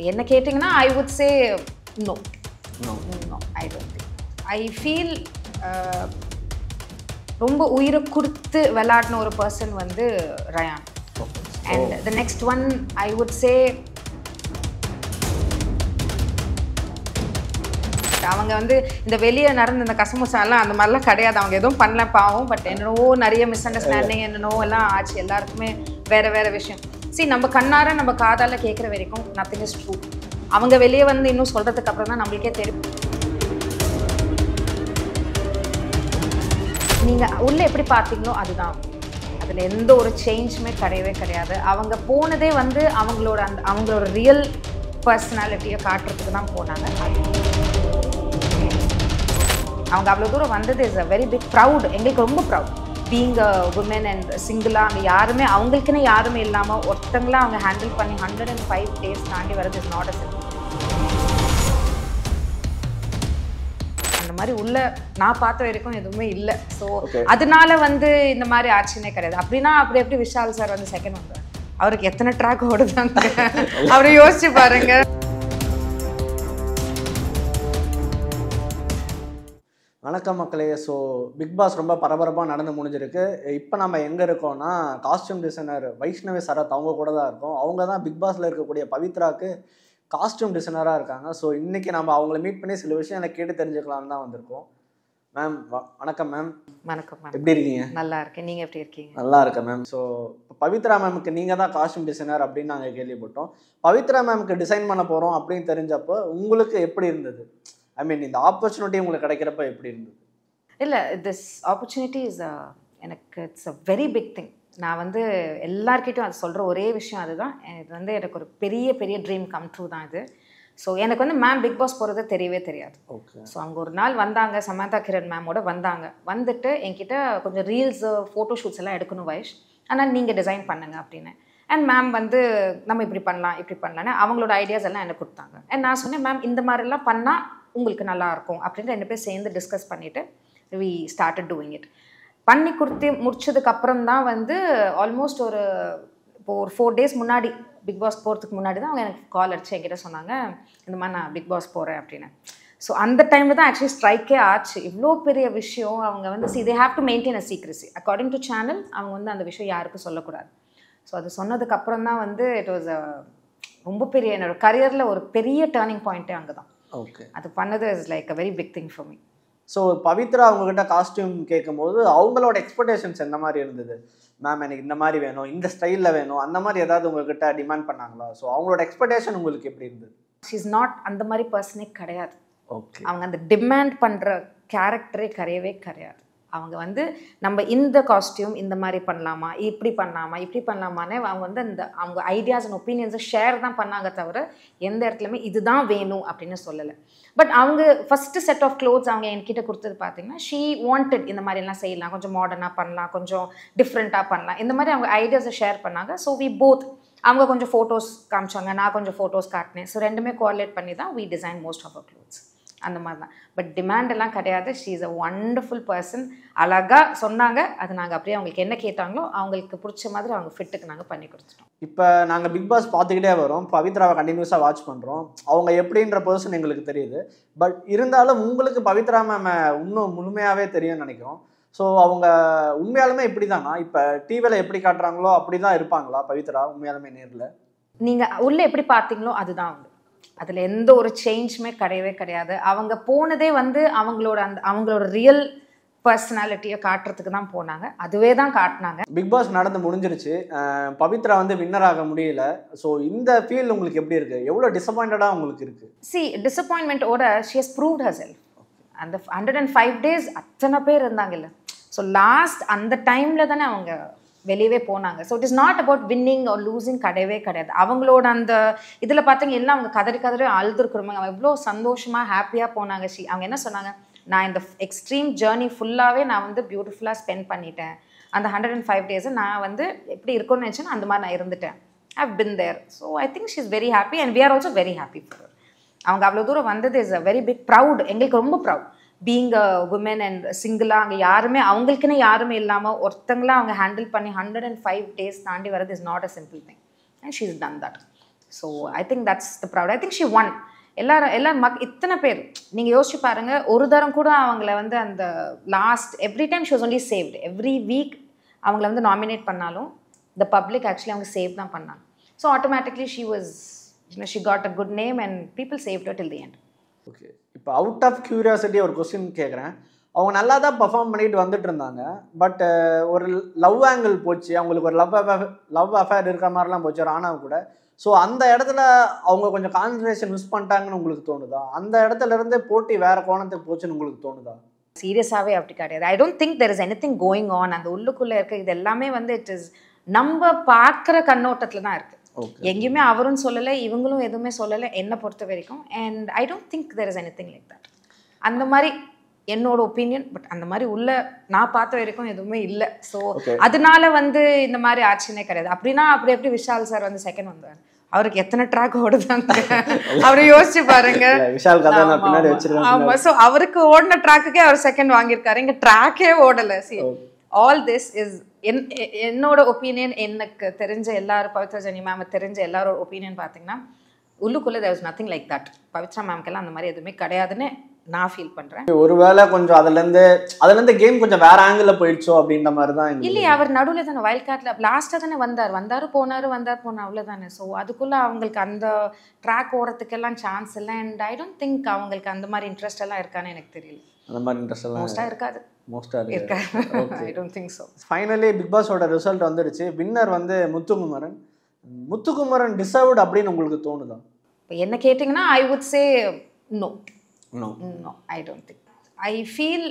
என்ன கேட்டிங்கன்னா I would say no. I don't think. I feel ரொம்ப உயிரை கொடுத்து விளையாடின ஒரு பர்சன் வந்து rayon. And the next one I would say அவங்க வந்து இந்த வெளியே நடந்த இந்த கசமுசாலாம் அந்த மாதிரிலாம் கிடையாது. அவங்க எதுவும் பண்ணல பாவம். பட் என்னவோ நிறைய மிஸ் அண்டர்ஸ்டாண்டிங் என்னவோ எல்லாம் ஆச்சு. எல்லாருக்குமே வேறு வேறு விஷயம். நம்ம கண்ணார நம்ம காதால் கேட்குற வரைக்கும் நத்திங் இஸ் ட்ரூ. அவங்க வெளியே வந்து இன்னும் சொல்கிறதுக்கு அப்புறம் தான் நம்மளுக்கே தெரியும். நீங்கள் உள்ளே எப்படி பார்த்தீங்களோ அதுதான். அதில் எந்த ஒரு சேஞ்சுமே கிடையவே கிடையாது. அவங்க போனதே வந்து அவங்களோட ரியல் பர்சனாலிட்டியை காட்டுறதுக்கு தான் போனாங்க. அவங்க அவ்வளோ தூரம் வந்தது is a very big proud. எங்களுக்கு ரொம்ப proud being a woman and சிங்கிளாக அங்கே யாருமே அவங்களுக்குன்னு யாருமே இல்லாமல் ஒருத்தங்களாம் அவங்க ஹேண்டில் பண்ணி 105 days தாண்டி வரது இஸ் நாட் அ சிம்பிள். அந்த மாதிரி உள்ள நான் பார்த்த வரைக்கும் எதுவுமே இல்லை. ஸோ அதனால வந்து இந்த மாதிரி ஆச்சுன்னே கிடையாது. அப்படின்னா அப்படி எப்படி விஷால் சார் வந்து செகண்ட் வந்தார்? அவருக்கு எத்தனை ட்ராக் ஓடுதாங்க அவரை யோசிச்சு பாருங்க. வணக்கம் மக்களே. ஸோ பிக் பாஸ் ரொம்ப பரபரப்பாக நடந்து முடிஞ்சிருக்கு. இப்போ நம்ம எங்கே இருக்கோம்னா காஸ்டியூம் டிசைனர் வைஷ்ணவி சரத் அவங்க கூட தான் இருக்கோம். அவங்க தான் பிக் பாஸில் இருக்கக்கூடிய பவித்ராக்கு காஸ்டியூம் டிசைனராக இருக்காங்க. ஸோ இன்றைக்கி நம்ம அவங்கள மீட் பண்ணி சில விஷயம் எனக்கு கேட்டு தெரிஞ்சுக்கலான்னு தான் வந்திருக்கோம். மேம் வணக்கம். மேம் வணக்கம். எப்படி இருக்கீங்க? நல்லா இருக்கேன். நீங்கள் எப்படி இருக்கீங்க? நல்லா இருக்கேன் மேம். ஸோ பவித்ரா மேமுக்கு நீங்கள் தான் காஸ்டியூம் டிசைனர் அப்படின்னு நாங்கள் கேள்விப்பட்டோம். பவித்ரா மேமுக்கு டிசைன் பண்ண போகிறோம் அப்படின்னு தெரிஞ்சப்போ உங்களுக்கு எப்படி இருந்தது? ஐ மீன் இந்த ஆப்பர்ச்சுனிட்டி உங்களுக்கு கிடைக்கிறப்ப எப்படி இருந்தது? இல்லை, திஸ் ஆப்பர்ச்சுனிட்டி இஸ் எனக்கு it's a very big thing. நான் வந்து எல்லார்கிட்டையும் அது சொல்கிற ஒரே விஷயம் அதுதான். இது வந்து எனக்கு ஒரு பெரிய பெரிய ட்ரீம் கம் ட்ரூ தான் இது. ஸோ எனக்கு வந்து மேம் பிக் பாஸ் போகிறது தெரியவே தெரியாது. ஓகே. ஸோ அங்கே ஒரு நாள் வந்தாங்க, சமந்தா கிரண் மேமோட வந்தாங்க. வந்துட்டு என்கிட்ட கொஞ்சம் ரீல்ஸு ஃபோட்டோ ஷூட்ஸ் எல்லாம் எடுக்கணும் வைஷ், ஆனால் நீங்கள் டிசைன் பண்ணுங்க அப்படின்னு. அண்ட் மேம் வந்து நம்ம இப்படி பண்ணலாம் இப்படி பண்ணலான்னு அவங்களோட ஐடியாஸ் எல்லாம் எனக்கு கொடுத்தாங்க. அண்ட் நான் சொன்னேன் மேம் இந்த மாதிரிலாம் பண்ணால் உங்களுக்கு நல்லாயிருக்கும் அப்படின்னு 2 பேர் சேர்ந்து டிஸ்கஸ் பண்ணிவிட்டு வி ஸ்டார்டட் டூயிங் இட். பண்ணி கொடுத்து முடிச்சதுக்கப்புறம் தான் வந்து ஆல்மோஸ்ட் ஒரு 4 days முன்னாடி பிக் பாஸ் போகிறதுக்கு முன்னாடி தான் அவங்க எனக்கு கால் அடிச்சு என்கிட்ட சொன்னாங்க இந்த மாதிரி நான் பிக் பாஸ் போகிறேன் அப்படின்னு. ஸோ அந்த டைமில் தான் ஆக்சுவலி ஸ்ட்ரைக்கே ஆச்சு. இவ்வளோ பெரிய விஷயம் அவங்க வந்து they have to maintain a secrecy according to channel. அவங்க வந்து அந்த விஷயம் யாருக்கும் சொல்லக்கூடாது. ஸோ அது சொன்னதுக்கப்புறம் தான் வந்து இட் வாஸ் ரொம்ப பெரிய என்னோடய கரியரில் ஒரு பெரிய டேர்னிங் பாயிண்ட்டே அங்கே தான். ஓகே. அது பண்ணது is like a very big thing for me. So Pavithra அவங்ககிட்ட காஸ்டியூம் கேட்கும்போது அவங்களோட எக்ஸ்பெக்டேஷன்ஸ் என்ன மாதிரி இருந்தது? மேம் எனக்கு இந்த மாதிரி வேணும், இந்த ஸ்டைலில் வேணும், அந்த மாதிரி ஏதாவது உங்ககிட்ட டிமாண்ட் பண்ணாங்களா? ஸோ அவங்களோட எக்ஸ்பெக்டேஷன் உங்களுக்கு எப்படி இருந்தது? ஷி இஸ் நாட் அந்த மாதிரி பர்சனே கிடையாது. ஓகே. அவங்க அந்த டிமாண்ட் பண்ணுற கேரக்டரே கிடையவே கிடையாது. அவங்க வந்து நம்ம இந்த காஸ்டியூம் இந்த மாதிரி பண்ணலாமா, இப்படி பண்ணலாமான்னு அவங்க வந்து அவங்க ஐடியாஸ் அண்ட் ஒப்பீனியன்ஸை ஷேர் தான் பண்ணாங்க தவிர எந்த இடத்துலையுமே இதுதான் வேணும் அப்படின்னு சொல்லலை. பட் அவங்க ஃபஸ்ட்டு செட் ஆஃப் க்ளோத்ஸ் அவங்க என்கிட்ட கொடுத்தது பார்த்தீங்கன்னா ஷீ வாண்டட் இந்த மாதிரிலாம் செய்யலாம், கொஞ்சம் மாடர்னாக பண்ணலாம், கொஞ்சம் டிஃப்ரெண்ட்டாக பண்ணலாம், இந்த மாதிரி அவங்க ஐடியாஸை ஷேர் பண்ணாங்க. ஸோ வி போத் அவங்க கொஞ்சம் ஃபோட்டோஸ் காமிச்சாங்க, நான் கொஞ்சம் ஃபோட்டோஸ் காட்டினேன். ஸோ 2மே கோஆர்டினேட் பண்ணி தான் we design most of our clothes. அந்த மாதிரி தான். பட் டிமாண்ட் எல்லாம் கிடையாது. She is a wonderful person. அழகாக சொன்னாங்க. அது நாங்கள் அப்படியே அவங்களுக்கு என்ன கேட்டாங்களோ அவங்களுக்கு பிடிச்ச மாதிரி அவங்க ஃபிட்டுக்கு நாங்கள் பண்ணி கொடுத்துட்டோம். இப்போ நாங்கள் பிக் பாஸ் பார்த்துக்கிட்டே வரோம், பவித்ராவை கண்டினியூஸாக வாட்ச் பண்ணுறோம். அவங்க எப்படின்ற பர்சன் எங்களுக்கு தெரியுது. பட் இருந்தாலும் உங்களுக்கு பவித்ரா மேம் இன்னும் முழுமையாகவே தெரியும்னு நினைக்கிறோம். ஸோ அவங்க உண்மையாலுமே இப்படி தானா? இப்போ டிவியில் எப்படி காட்டுறாங்களோ அப்படி தான் இருப்பாங்களா பவித்ரா உண்மையாலுமே நேரில்? நீங்கள் உள்ளே எப்படி பார்த்தீங்களோ அதுதான் வந்து. அதில் எந்த ஒரு சேஞ்சுமே கிடையவே கிடையாது. அவங்க போனதே வந்து அவங்களோட ரியல் பர்சனாலிட்டியை காட்டுறதுக்கு தான் போனாங்க. அதுவே தான் காட்டினாங்க. பிக் பாஸ் நடந்து முடிஞ்சிருச்சு. பவித்ரா வந்து வின்னர் ஆக முடியல. ஸோ இந்த ஃபீல் உங்களுக்கு எப்படி இருக்குது? எவ்வளோ டிசப்பாயிண்டடாக உங்களுக்கு இருக்குது? டிசப்பாயின்மெண்ட்டோட ஷி ஹஸ் ப்ரூவ்ட் ஹர்செல்ஃப். அந்த 105 days அத்தனை பேர் இருந்தாங்கல்ல. ஸோ லாஸ்ட் அந்த டைமில் தானே அவங்க வெளியவே போனாங்க. So it is not about winning are losing கிடையவே கிடையாது. அவங்களோட அந்த இதில் பார்த்தீங்க எல்லாம் அவங்க கதறி அழுதுருக்குறவங்க அவங்க எவ்வளோ சந்தோஷமாக ஹாப்பியாக போனாங்க. அவங்க என்ன சொன்னாங்க, நான் இந்த எக்ஸ்ட்ரீம் ஜேர்னி ஃபுல்லாகவே நான் வந்து பியூட்டிஃபுல்லாக ஸ்பெண்ட் பண்ணிட்டேன். அந்த 105 days நான் வந்து எப்படி இருக்கும்னு நினச்சேன்னா அந்த மாதிரி நான் இருந்துட்டேன். I have been there. So I think she is very happy and we are also very happy for her. அவங்க அவ்வளோ தூரம் வந்தது is a very big proud. எங்களுக்கு ரொம்ப proud being a woman and சிங்கிளாக அங்கே யாருமே அவங்களுக்குன்னு யாருமே இல்லாமல் ஒருத்தங்களாம் அவங்க ஹேண்டில் பண்ணி 105 days தாண்டி வரது is not a simple thing. And she is done that. So I think that's the proud. I think she one. எல்லாரும் இத்தனை பேர் நீங்கள் யோசிச்சு பாருங்க, ஒரு தரம் கூட அவங்கள வந்து அந்த last every time she was only saved. Every week அவங்கள வந்து நாமினேட் பண்ணாலும் த பப்ளிக் ஆக்சுவலி அவங்க சேவ் தான் பண்ணாங்க. So automatically she was she got a good name and people saved her till the end. Okay, இப்போ out of curiosity ஒரு question கேட்குறேன். அவங்க நல்லா தான் பர்ஃபார்ம் பண்ணிட்டு வந்துட்டு இருந்தாங்க. பட் ஒரு லவ் ஆங்கிள் போச்சு, அவங்களுக்கு ஒரு லவ் அஃபேர் இருக்கிற மாதிரிலாம் போச்சு ராணாவு கூட. ஸோ அந்த இடத்துல அவங்க கொஞ்சம் கான்சன்ட்ரேஷன் மிஸ் பண்ணிட்டாங்கன்னு உங்களுக்கு தோணுதா? அந்த இடத்துல இருந்து போட்டி வேற கோணத்துக்கு போச்சுன்னு உங்களுக்கு தோணுதா? சீரியஸாகவே அப்படி கிடையாது. ஐ don't think there is anything going on. அந்த உள்ளுக்குள்ளே இருக்க இது எல்லாமே வந்து இட் இஸ் நம்ம பார்க்குற கண்ணோட்டத்தில் தான் இருக்குது. எங்கேயுமே அவரும் சொல்லலை, இவங்களும் எதுவுமே சொல்லலை என்னை பொறுத்த வரைக்கும். And I don't think there is anything like that. அந்த மாதிரி என்னோட ஒப்பீனியன். பட் அந்த மாதிரி உள்ள நான் பார்த்த வரைக்கும் எதுவுமே இல்லை. ஸோ அதனால வந்து இந்த மாதிரி ஆச்சுன்னே கிடையாது. அப்படின்னா அப்படி எப்படி விஷால் சார் வந்து செகண்ட் வந்தார்? அவருக்கு எத்தனை ட்ராக் ஓடுதாங்க அவரு யோசிச்சு பாருங்க. ஆமா, ஸோ அவருக்கு ஓடின ட்ராக்குக்கே அவர் செகண்ட் வாங்கியிருக்காரு. இங்க ட்ராக்கே ஓடலை. சி ஆல் திஸ் இஸ் என்னோட ஒப்பீனியன். எனக்கு தெரிஞ்ச எல்லாரும் பவித்ரா ஜெனி மேம் தெரிஞ்ச எல்லாரோட ஒப்பீனியன் பார்த்தீங்கன்னா உள்ளுக்குள்ளே there was nothing like that. Pavithra மேம்க்கெல்லாம் அந்த மாதிரி எதுவுமே கிடையாதுன்னு நான் ஃபீல் பண்றேன். ஒருவேளை கொஞ்சம் அதுல இருந்து கேம் கொஞ்சம் வேற ஆங்கிள் போயிடுச்சோ அப்படின்ற மாதிரி தான். இல்லையே, அவர் நடுவில் தானே வைல்ட் கார்ட்ல லாஸ்ட்டாக தானே வந்தார் போனார் அவ்வளோதானே. ஸோ அதுக்குள்ள அவங்களுக்கு அந்த ட்ராக் ஓடுறதுக்கெல்லாம் சான்ஸ் இல்லை. அண்ட் ஐ டோன்ட் திங்க் அவங்களுக்கு அந்த மாதிரி இன்ட்ரெஸ்ட் எல்லாம் இருக்கான்னு எனக்கு தெரியல. அந்த மாதிரி இன்ட்ரெஸ்ட் எல்லாம் மோஸ்ட்டாக இருக்காது. I don't think so. Finally big பாஸோட ரிசல்ட் வந்துடுச்சு. வின்னர் வந்து முத்துக்குமரன் டிசர்வ்ட் அப்படின்னு உங்களுக்கு தோணுதா? இப்போ என்ன கேட்டிங்கன்னா I would say no. No, I don't think. I feel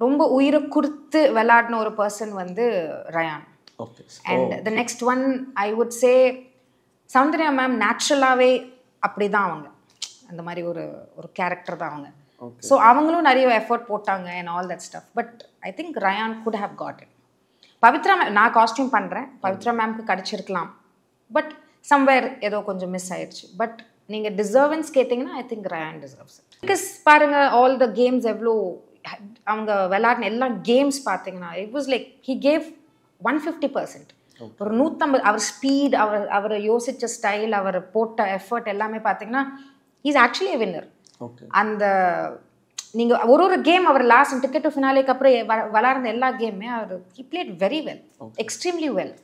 ரொம்ப உயிரை கொடுத்து விளையாடின ஒரு பர்சன் வந்து Rayan. And the next one I would say Soundarya ma'am. நேச்சுரலாகவே அப்படி தான் அவங்க, அந்த மாதிரி ஒரு கேரக்டர் தான் அவங்க. ஸோ அவங்களும் நிறைய எஃபர்ட் போட்டாங்க and all that stuff. But I think Rayan could have got it. Pavithra ma'am நான் காஸ்டியூம் பண்ணுறேன், பவித்ரா மேம்க்கு கிடச்சிருக்கலாம். பட் சம்வேர் ஏதோ கொஞ்சம் மிஸ் ஆயிடுச்சு. பட் நீங்கள் டிசர்வன்ஸ் கேட்டிங்கன்னா I think Rayan deserves it. Because பாருங்க ஆல் த கேம்ஸ் எவ்வளோ அவங்க விளையாடின எல்லா கேம்ஸ் பார்த்தீங்கன்னா it was like he gave 150%. ஒரு 150. அவர் ஸ்பீட், அவர் யோசிச்ச ஸ்டைல், அவர் போட்ட எஃபர்ட் எல்லாமே பார்த்தீங்கன்னா இஸ் ஆக்சுவலி எ வின்னர். அந்த நீங்கள் ஒரு கேம் அவர் லாஸ்ட் டிக்கெட் டு ஃபினாலேக்கு அப்புறம் விளையாடுற எல்லா கேமுமே அவர் he played very well, extremely well.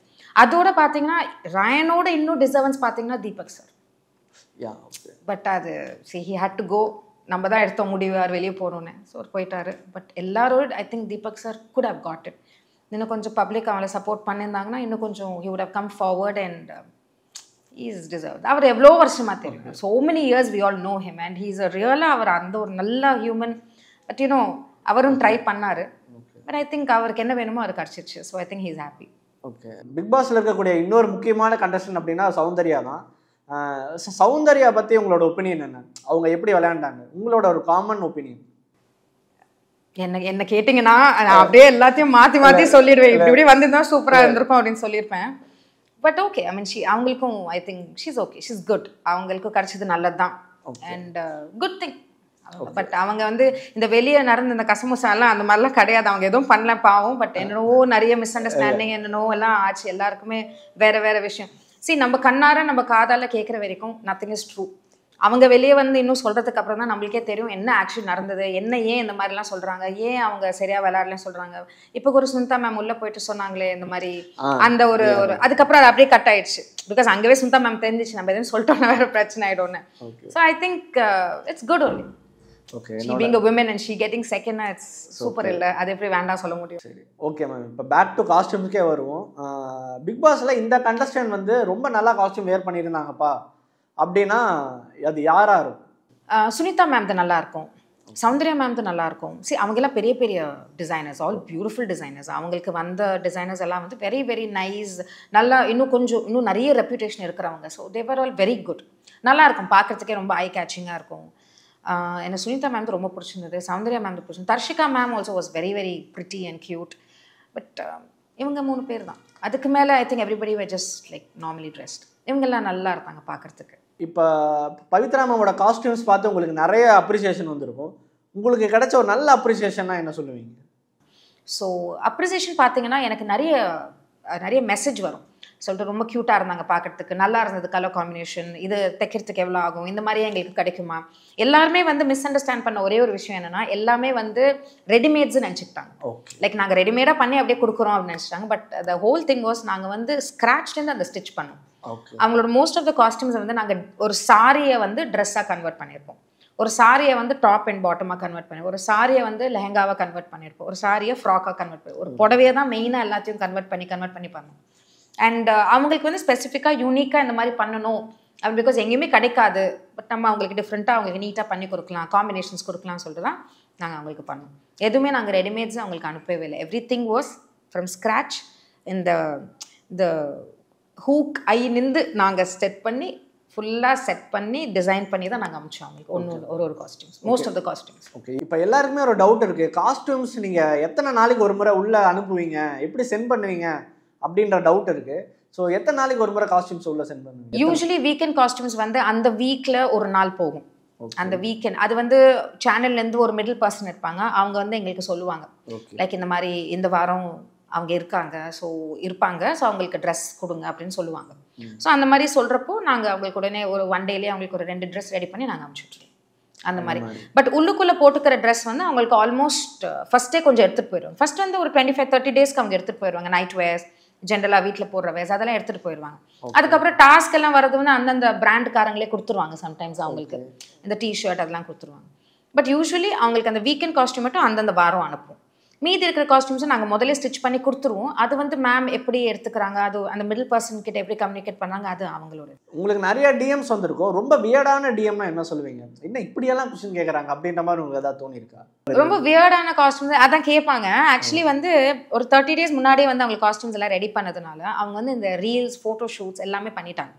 அதோட பார்த்தீங்கன்னா ரயானோட இன்னும் டிசர்வன்ஸ் பார்த்தீங்கன்னா தீபக் சார். பட் அது ஹி ஹேட் டு கோ. நம்ம தான் எடுத்த முடிவு அவர் வெளியே போகணுன்னு. ஸோ அவர் போயிட்டாரு. பட் எல்லாரோட I think Deepak sir could have got it. இன்னும் கொஞ்சம் பப்ளிக் அவளை சப்போர்ட் பண்ணியிருந்தாங்கன்னா இன்னும் கொஞ்சம் he would have come forward and is deserve. அவர் எவ்வளோ வருஷமா தெரியும். So many years we all know him and he is a ரியலாக அவர் அந்த ஒரு நல்ல ஹியூமன். பட் யூனோ அவரும் ட்ரை பண்ணார். பட் ஐ திங்க் அவருக்கு என்ன வேணுமோ அது கிடச்சிருச்சு. So I think he is happy. Okay, big பாஸில் இருக்கக்கூடிய இன்னொரு முக்கியமான கண்டஸ்டன்ட் அப்படின்னா சௌந்தர்யா தான். சௌந்தர்யா பற்றி உங்களோட ஒப்பீனியன் என்ன? அவங்க எப்படி விளையாண்டாங்க? உங்களோட ஒரு காமன் ஒப்பீனியன். என்ன கேட்டிங்கன்னா அப்படியே எல்லாத்தையும் மாற்றி சொல்லிடுவேன். இப்படி வந்திருந்தா சூப்பராக இருந்திருக்கும் அப்படின்னு சொல்லியிருப்பேன். பட் ஓகே, ஐ மீன் அவங்களுக்கும் I think she's okay, she's good. அவங்களுக்கும் கிடைச்சது நல்லது தான் அண்ட் குட் திங். பட் அவங்க வந்து இந்த வெளியே நடந்த இந்த கசமுசாலாம் அந்த மாதிரிலாம் கிடையாது. அவங்க எதுவும் பண்ணல பாவம். பட் என்னென்னவோ நிறைய மிஸ் அண்டர்ஸ்டாண்டிங் என்னென்னவோ எல்லாம் ஆச்சு. எல்லாருக்குமே வேற விஷயம். நம்ம கண்ணார நம்ம காதால கேட்குற வரைக்கும் நத்திங் இஸ் ட்ரூ. அவங்க வெளியே வந்து இன்னும் சொல்றதுக்கு அப்புறம் தான் நம்மளுக்கே தெரியும் என்ன ஆக்சுவலி நடந்தது, ஏன் இந்த மாதிரிலாம் சொல்றாங்க, ஏன் அவங்க சரியா விளையாடலன்னு சொல்றாங்க. இப்போ ஒரு சுனிதா மேம் உள்ள போயிட்டு சொன்னாங்களே இந்த மாதிரி அந்த ஒரு அதுக்கப்புறம் அது அப்படியே கட் ஆயிடுச்சு. பிகாஸ் அங்கவே சுனிதா மேம் தெரிஞ்சிச்சு நம்ம எதுவும் சொல்லிட்டோம்னா வேற பிரச்சனை ஆயிடும்னு. So I think it's good only. She being a woman and she getting second, it's super இல்ல. அது எப்படி வேண்டாம் சொல்ல முடியும். சரி, ஓகே மேம். இப்போ பேக் டு காஸ்டியூம்ஸ்க்கே வருவோம். பிக் பாஸ்ல இந்த கண்டஸ்டன்ட் வந்து ரொம்ப நல்லா காஸ்டியூம் வேர் பண்ணியிருந்தாங்கப்பா அப்படின்னா அது யாரா இருக்கும்? சுனிதா மேம் தான் நல்லா இருக்கும், சௌந்தர்யா மேம் தான் நல்லா இருக்கும். அவங்கெல்லாம் பெரிய பெரிய டிசைனர்ஸ், ஆல் பியூட்டிஃபுல் டிசைனர்ஸ். அவங்களுக்கு வந்த டிசைனர்ஸ் எல்லாம் வந்து வெரி வெரி நைஸ், நல்லா இன்னும் நிறைய ரெப்யூட்டேஷன் இருக்கிறவங்க. So they var all very good. நல்லா இருக்கும் பார்க்குறதுக்கே, ரொம்ப ஐ கேச்சிங்காக இருக்கும். எனக்கு சுனிதா மேம் ரொம்ப பிடிச்சிருந்தது, சௌந்தர்யா மேம் பிடிச்சிருந்தது. Darshika ma'am also was very very pretty and cute. But இவங்க 3 பேர் தான். அதுக்கு மேலே I think everybody were just like normally dressed. இவங்கெல்லாம் நல்லா இருப்பாங்க பார்க்குறதுக்கு. இப்போ பவித்ரா மேமோட காஸ்டியூம்ஸ் பார்த்து உங்களுக்கு நிறைய அப்ரிசியேஷன் வந்திருக்கும். உங்களுக்கு கிடைச்ச ஒரு நல்ல அப்ரிசியேஷன்னா என்ன சொல்லுவீங்க? ஸோ அப்ரிசியேஷன் பார்த்தீங்கன்னா எனக்கு நிறைய மெசேஜ் வரும். சொல்லிட்டு ரொம்ப க்யூட்டாக இருந்தாங்க பார்க்கறதுக்கு, நல்லா இருந்தது கலர் காம்பினேஷன், இது தைக்கிறதுக்கு எவ்வளோ ஆகும், இந்த மாதிரி எங்களுக்கு கிடைக்குமா. எல்லாருமே வந்து மிஸ் அண்டர்ஸ்டாண்ட் பண்ண ஒரே ஒரு விஷயம் என்னன்னா, எல்லாமே வந்து ரெடிமேட்ஸ்ன்னு நினச்சிக்கிட்டாங்க. லைக் நாங்கள் ரெடிமேடாக பண்ணி அப்படியே கொடுக்குறோம் அப்படின்னு நினச்சிட்டாங்க. But the whole thing was நாங்கள் வந்து ஸ்க்ராட்ச்லேருந்து அந்த ஸ்டிச் பண்ணோம். அவங்களோட மோஸ்ட் ஆஃப் த காஸ்டியூம்ஸ் வந்து நாங்கள் ஒரு சாரியை வந்து ட்ரெஸ்ஸாக கன்வெர்ட் பண்ணியிருப்போம், ஒரு சாரியை வந்து டாப் அண்ட் பாட்டமாக கன்வெர்ட் பண்ணிருப்போம், ஒரு சாரியை வந்து லெஹங்காவாக கன்வெர்ட் பண்ணியிருப்போம், ஒரு சாரியை ஃப்ராக்காக கன்வெர்ட் பண்ணி, ஒரு புடவையை தான் மெயினாக எல்லாத்தையும் கன்வெர்ட் பண்ணி பண்ணோம். அண்ட் அவங்களுக்கு வந்து ஸ்பெசிஃபிக்காக யூனிக்காக இந்த மாதிரி பண்ணணும் அப்படி, பிகாஸ் எங்கேயுமே கிடைக்காது. பட் நம்ம அவங்களுக்கு டிஃப்ரெண்ட்டாக அவங்களுக்கு நீட்டாக பண்ணி கொடுக்கலாம், காம்பினேஷன்ஸ் கொடுக்கலாம்னு சொல்லிட்டு தான் நாங்கள் அவங்களுக்கு பண்ணோம். எதுவுமே நாங்கள் ரெடிமேட்ஸ் அவங்களுக்கு அனுப்பவே இல்லை. Every thing was from scratch. இந்த ஹூக் ஐ நின்று நாங்கள் ஃபுல்லாக செட் பண்ணி டிசைன் பண்ணி தான் நாங்கள் அனுப்பிச்சோம் அவங்களுக்கு ஒரு costumes, most of the costumes. Okay, இப்போ எல்லாருக்குமே ஒரு டவுட் இருக்குது, காஸ்டியூம்ஸ் நீங்கள் எத்தனை நாளைக்கு ஒரு முறை உள்ளே அனுப்புவீங்க, எப்படி சென்ட் பண்ணுவீங்க அப்படின்ற டவுட் இருக்குது. ஸோ எத்தனை நாளைக்கு ஒரு முறை காஸ்டியூம்ஸ் உள்ளே சென்ட் பண்ணுவீங்க? யூஸ்வலி வீக்கெண்ட் காஸ்டியூம்ஸ் வந்து அந்த வீக்கில் ஒரு நாள் போகும். அந்த வீக்கெண்ட் அது வந்து சேனல்லேருந்து ஒரு மிடில் பர்சன் இருப்பாங்க, அவங்க வந்து எங்களுக்கு சொல்லுவாங்க லைக் இந்த மாதிரி இந்த வாரம் அவங்க இருக்காங்க, ஸோ அவங்களுக்கு ட்ரெஸ் கொடுங்க அப்படின்னு சொல்லுவாங்க. ஸோ அந்த மாதிரி சொல்கிறப்போ நாங்கள் அவங்களுக்கு உடனே ஒரு 1 டேலேயே அவங்களுக்கு ஒரு 2 ட்ரெஸ் ரெடி பண்ணி நாங்கள் அனுப்பிச்சுட்ருவோம் அந்த மாதிரி. பட் உள்ளுக்குள்ளே போட்டுக்கிற ட்ரெஸ் வந்து அவங்களுக்கு ஆல்மோஸ்ட் ஃபஸ்ட்டே கொஞ்சம் எடுத்துகிட்டு போயிடுவாங்க. ஃபஸ்ட் வந்து ஒரு 25-30 டேஸ்க்கு அவங்க எடுத்துகிட்டு போயிடுவாங்க. நைட் வேர்ஸ், ஜென்ரலாக வீட்டில் போடுற வேர்ஸ் அதெல்லாம் எடுத்துகிட்டு போயிடுவாங்க. அதுக்கப்புறம் டாஸ்க் எல்லாம் வரது வந்து அந்தந்த பிராண்டுக்காரங்களே கொடுத்துருவாங்க. சம்டைம்ஸ் அவங்களுக்கு இந்த டிஷர்ட் அதெல்லாம் கொடுத்துருவாங்க. பட் யூஸ்வலி அவங்களுக்கு அந்த வீக்கெண்ட் காஸ்டியூம் மட்டும் அந்தந்த வாரம் அனுப்புவோம். மீதி இருக்கிற காஸ்டியூம்ஸை நாங்கள் முதல்ல ஸ்டிச் பண்ணி கொடுத்துருவோம். அது வந்து மேம் எப்படி எடுத்துக்கிறாங்க, அது அந்த மிடில் பர்சன் கிட்ட எப்படி கம்யூனிகேட் பண்ணாங்க, அது அவங்களோட. உங்களுக்கு நிறைய டிஎம்ஸ் வந்திருக்கும், ரொம்ப வியர்டான டிஎம்னா என்ன சொல்லுவீங்க? என்ன இப்படியெல்லாம் கொஸ்டின் கேட்குறாங்க அப்படின்ற மாதிரி உங்களுக்கு ஏதாவது தோணியிருக்கா? ரொம்ப வியர்டான காஸ்டியூம்ஸ் அதான் கேட்பாங்க. ஆக்சுவலி வந்து ஒரு 30 டேஸ் முன்னாடியே வந்து அவங்களுக்கு காஸ்டியூம்ஸ் எல்லாம் ரெடி பண்ணதுனால அவங்க வந்து இந்த ரீல்ஸ், ஃபோட்டோ ஷூட்ஸ் எல்லாமே பண்ணிட்டாங்க.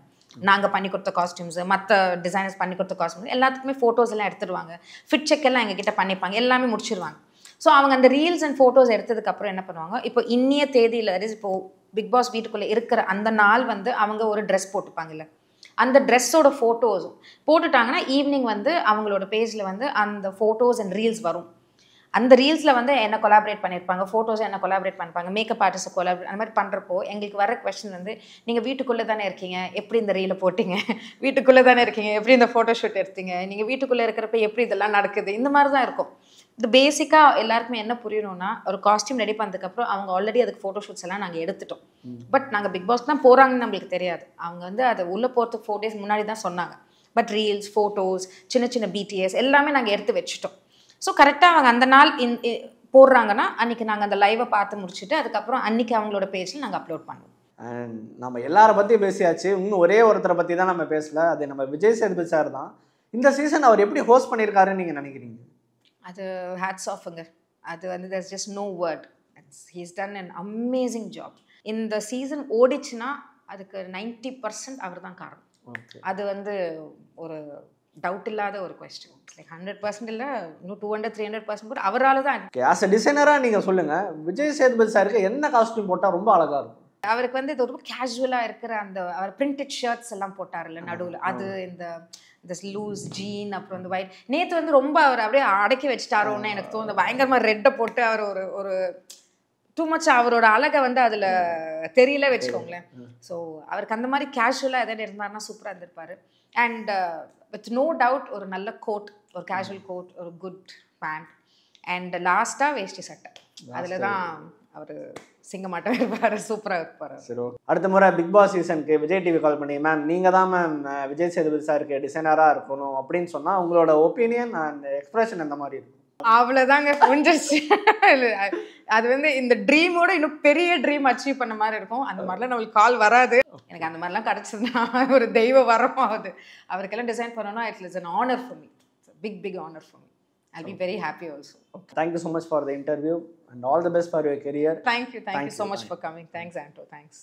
நாங்கள் பண்ணி கொடுத்த காஸ்டியூம்ஸ், மற்ற டிசைனர்ஸ் பண்ணி கொடுத்த காஸ்டியூம்ஸ் எல்லாத்துக்குமே ஃபோட்டோஸ் எல்லாம் எடுத்துடுவாங்க. ஃபிட் செக் எல்லாம் எங்ககிட்ட பண்ணிப்பாங்க, எல்லாமே முடிச்சிருவாங்க. ஸோ அவங்க அந்த ரீல்ஸ் அண்ட் ஃபோட்டோஸ் எடுத்ததுக்கப்புறம் என்ன பண்ணுவாங்க, இப்போ இன்னிய தேதியில் இப்போது பிக் பாஸ் வீட்டுக்குள்ளே இருக்கிற அந்த நாள் வந்து அவங்க ஒரு ட்ரெஸ் போட்டுப்பாங்கல்ல, அந்த ட்ரெஸ்ஸோட ஃபோட்டோஸும் போட்டுட்டாங்கன்னா ஈவினிங் வந்து அவங்களோட பேஜில் வந்து அந்த ஃபோட்டோஸ் அண்ட் ரீல்ஸ் வரும். அந்த ரீல்ஸில் வந்து என்ன கொலாபரேட் பண்ணியிருப்பாங்க, ஃபோட்டோஸை என்ன கொலாபரேட் பண்ணிப்பாங்க, மேக்கப் ஆர்டிஸ்ட்டை கொலாபரேட் அந்த மாதிரி பண்ணுறப்போ எங்களுக்கு வர கொஸ்டின் வந்து, நீங்கள் வீட்டுக்குள்ளே தானே இருக்கீங்க, எப்படி இந்த ரீலை போட்டிங்க, வீட்டுக்குள்ளே தானே இருக்கீங்க, எப்படி இந்த ஃபோட்டோ ஷூட் எடுத்தீங்க, நீங்கள் வீட்டுக்குள்ளே இருக்கிறப்ப எப்படி இதெல்லாம் நடக்குது, இந்த மாதிரி தான் இருக்கும். இது பேசிக்காக எல்லாருக்குமே என்ன புரியணும்னா, ஒரு காஸ்டியூம் ரெடி பண்ணதுக்கப்புறம் அவங்க ஆல்ரெடி அதுக்கு ஃபோட்டோ ஷூட்ஸ் எல்லாம் நாங்கள் எடுத்துட்டோம். பட் நாங்கள் பிக் பாஸ் தான் போகிறாங்கன்னு நம்மளுக்கு தெரியாது. அவங்க வந்து அதை உள்ளே போகிறதுக்கு 4 டேஸ் முன்னாடி தான் சொன்னாங்க. பட் ரீல்ஸ், ஃபோட்டோஸ், சின்ன சின்ன பிடிஎஸ் எல்லாமே நாங்கள் எடுத்து வச்சுட்டோம். ஸோ கரெக்டாக அவங்க அந்த நாள் போடுறாங்கன்னா அன்றைக்கி நாங்கள் அந்த லைவை பார்த்து முடிச்சுட்டு அதுக்கப்புறம் அன்றைக்கி அவங்களோட பேஜில் நாங்கள் அப்லோட் பண்ணுவோம். அண்ட் நம்ம எல்லாரை பற்றியும் பேசியாச்சு, இன்னும் ஒரே ஒருத்தரை பற்றி தான் நம்ம பேசல, அது நம்ம விஜய் சேதுபதி சார் தான். இந்த சீசன் அவர் எப்படி ஹோஸ்ட் பண்ணியிருக்காருன்னு நீங்கள் நினைக்கிறீங்க? அது ஹேட்ஸ் ஆஃப்ங்க. அது வந்து there's just no word. He's done an amazing job. இந்த சீசன் ஓடிச்சுன்னா அதுக்கு 90% அவர் தான் காரணம். அது வந்து ஒரு டவுட் இல்லாத ஒரு கொஸ்டின். லைக் 100% இல்லை, இன்னும் 200-300% கூட அவரால் தான். ஆஸ் அ டிசைனராக நீங்கள் சொல்லுங்கள், விஜய் சேதுபதி சாருக்கு என்ன காஸ்டியூம் போட்டால் ரொம்ப அழகாக இருக்கும்? அவருக்கு வந்து இது ரொம்ப கேஷுவலாக இருக்கிற அந்த அவர் பிரிண்டட் ஷர்ட்ஸ் எல்லாம் போட்டார்ல நடுவில், அது இந்த லூஸ் ஜீன், அப்புறம் இந்த ஒயிட். நேற்று வந்து ரொம்ப அவர் அப்படியே அடக்கி வச்சுட்டாரோன்னு எனக்கு தோணுது. பயங்கரமாக ரெட்டை போட்டு அவர் ஒரு டூ மச் அவரோட அழகை வந்து அதில் தெரியல வச்சுக்கோங்களேன். ஸோ அவருக்கு அந்த மாதிரி கேஷுவலாக எதாவது இருந்தாருன்னா சூப்பராக இருந்திருப்பார். அண்ட் வித் நோ டவுட் ஒரு நல்ல கோட், ஒரு கேஷுவல் கோட், ஒரு குட் பேண்ட், அண்ட் லாஸ்ட்டாக வேஷ்டி சட்டை, அதில் தான் அவர் சிங்கமாட்டம் இருப்பார், சூப்பராக இருப்பார். சரி, அடுத்த முறை பிக் பாஸ் சீசனுக்கு விஜய் டிவி கால் பண்ணி, மேம் நீங்கள் தான் மேம் விஜய் சேதுபதி சாருக்கு டிசைனராக இருக்கணும் அப்படின்னு சொன்னால் உங்களோட ஒப்பீனியன் அண்ட் எக்ஸ்பிரஷன் எந்த மாதிரி இருக்கும்? அவ்வளோதாங்க, முடிஞ்சிருச்சு. அது வந்து இந்த ட்ரீமோட இன்னும் பெரிய ட்ரீம் அச்சீவ் பண்ண மாதிரி இருக்கும். அந்த மாதிரிலாம் நம்மளுக்கு கால் வராது. எனக்கு அந்த மாதிரிலாம் கிடச்சதுன்னா ஒரு தெய்வ வரம் ஆகுது. அவருக்கெல்லாம் டிசைன் பண்ணணும்னா it is an honor for me. It's a big honor for me. I'll be very happy also. Okay. Thank you so much for the interview and all the best for your career. Thank you so much for coming. Thanks, Anto. Thanks.